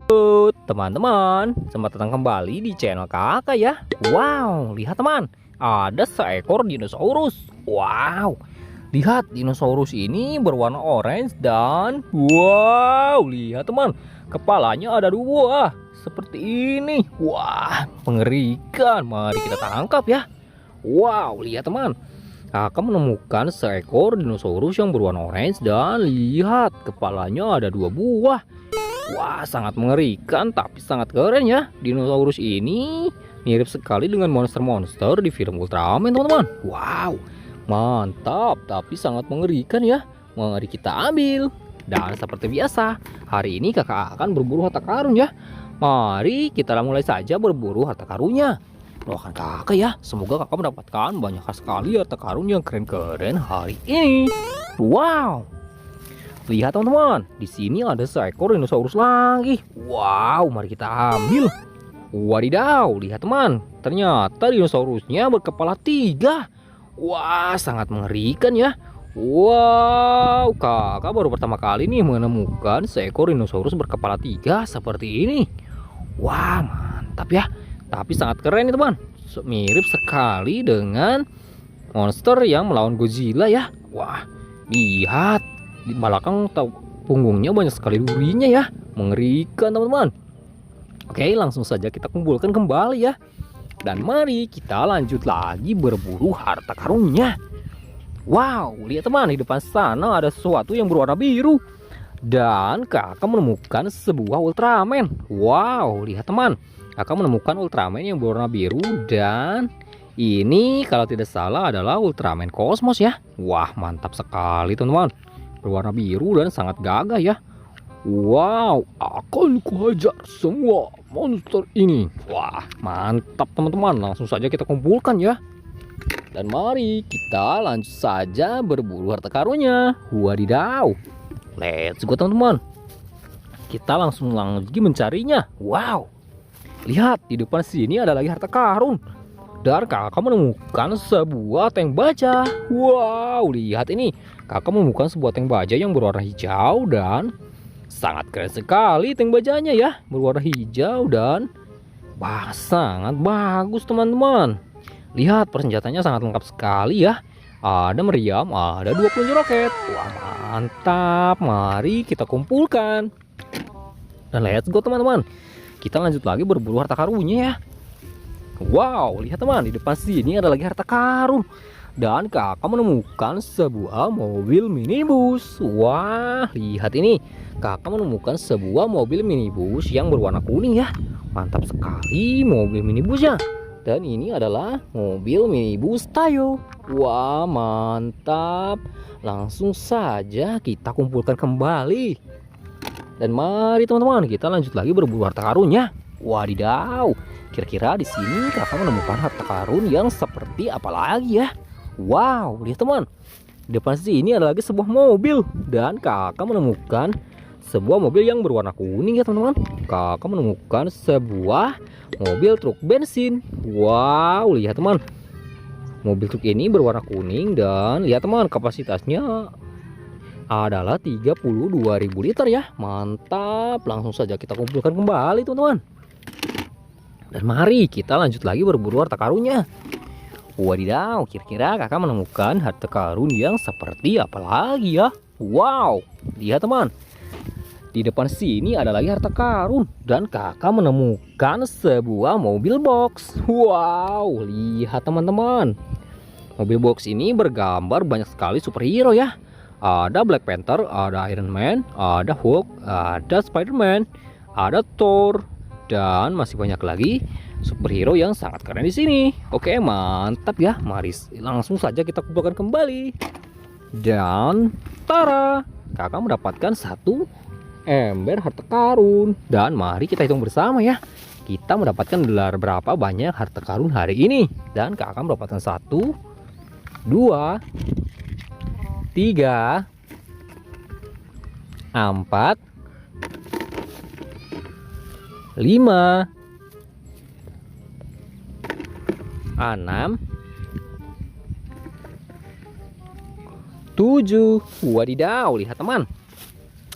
Teman-teman, selamat datang kembali di channel kakak ya. Wow, lihat teman, ada seekor dinosaurus. Wow, lihat dinosaurus ini berwarna orange dan wow, lihat teman, kepalanya ada dua seperti ini. Wah, mengerikan. Mari kita tangkap ya. Wow, lihat teman, kakak menemukan seekor dinosaurus yang berwarna orange dan lihat kepalanya ada dua buah. Wah, sangat mengerikan tapi sangat keren ya. Dinosaurus ini mirip sekali dengan monster-monster di film Ultraman, teman-teman. Wow, mantap tapi sangat mengerikan ya. Mari kita ambil. Dan seperti biasa, hari ini kakak akan berburu harta karun ya. Mari kita mulai saja berburu harta karunnya. Doakan kakak ya, semoga kakak mendapatkan banyak sekali harta karun yang keren-keren hari ini. Wow, lihat teman-teman, di sini ada seekor dinosaurus lagi. Wow, mari kita ambil. Wadidaw, lihat teman, ternyata dinosaurusnya berkepala 3. Wah, sangat mengerikan ya. Wow, kakak baru pertama kali nih menemukan seekor dinosaurus berkepala 3 seperti ini. Wah, mantap ya. Tapi sangat keren nih teman. Mirip sekali dengan monster yang melawan Godzilla ya. Wah, lihat. Di belakang punggungnya banyak sekali durinya ya. Mengerikan teman-teman. Oke, langsung saja kita kumpulkan kembali ya. Dan mari kita lanjut lagi berburu harta karunnya. Wow, lihat teman, di depan sana ada sesuatu yang berwarna biru. Dan kakak menemukan sebuah Ultraman. Wow, lihat teman, kakak menemukan Ultraman yang berwarna biru. Dan ini kalau tidak salah adalah Ultraman Cosmos ya. Wah, mantap sekali teman-teman. Berwarna biru dan sangat gagah ya. Wow, akan kuhajar semua monster ini. Wah, mantap teman-teman. Langsung saja kita kumpulkan ya. Dan mari kita lanjut saja berburu harta karunnya. Wadidaw, let's go teman-teman. Kita langsung lagi mencarinya. Wow, lihat di depan sini ada lagi harta karun. Dan kakak menemukan sebuah tank baja. Wow, lihat ini. Kakak menemukan sebuah tank baja yang berwarna hijau dan sangat keren sekali tank bajanya ya. Berwarna hijau dan wah, sangat bagus teman-teman. Lihat persenjataannya sangat lengkap sekali ya. Ada meriam, ada 2 peluncur roket. Wah, mantap. Mari kita kumpulkan. Dan let's go teman-teman. Kita lanjut lagi berburu harta karunnya ya. Wow, lihat teman, di depan sini ada lagi harta karun. Dan kakak menemukan sebuah mobil minibus. Wah, lihat ini. Kakak menemukan sebuah mobil minibus yang berwarna kuning ya. Mantap sekali mobil minibusnya. Dan ini adalah mobil minibus Tayo. Wah, mantap. Langsung saja kita kumpulkan kembali. Dan mari teman-teman, kita lanjut lagi berburu harta karunnya. Wadidaw, kira-kira di sini kakak menemukan harta karun yang seperti apa lagi ya? Wow, lihat teman, di depan sini ada lagi sebuah mobil dan kakak menemukan sebuah mobil yang berwarna kuning ya teman-teman. Kakak menemukan sebuah mobil truk bensin. Wow, lihat teman, mobil truk ini berwarna kuning dan lihat teman, kapasitasnya adalah 32.000 liter ya. Mantap, langsung saja kita kumpulkan kembali teman-teman. Dan mari kita lanjut lagi berburu harta karunnya. Wadidaw, kira-kira kakak menemukan harta karun yang seperti apa lagi ya? Wow, lihat teman, di depan sini ada lagi harta karun. Dan kakak menemukan sebuah mobil box. Wow, lihat teman-teman, mobil box ini bergambar banyak sekali superhero ya. Ada Black Panther, ada Iron Man, ada Hulk, ada Spider-Man, ada Thor, dan masih banyak lagi superhero yang sangat keren di sini. Oke, mantap ya. Mari langsung saja kita kumpulkan kembali. Dan tara, kakak mendapatkan 1 ember harta karun. Dan mari kita hitung bersama ya. Kita mendapatkan berapa banyak harta karun hari ini. Dan kakak mendapatkan 1, 2, 3, 4, 5, 6, 7. Wadidaw, lihat teman,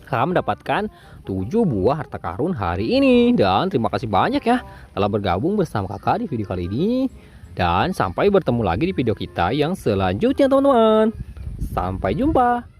kakak mendapatkan 7 buah harta karun hari ini. Dan terima kasih banyak ya telah bergabung bersama kakak di video kali ini. Dan sampai bertemu lagi di video kita yang selanjutnya teman-teman. Sampai jumpa.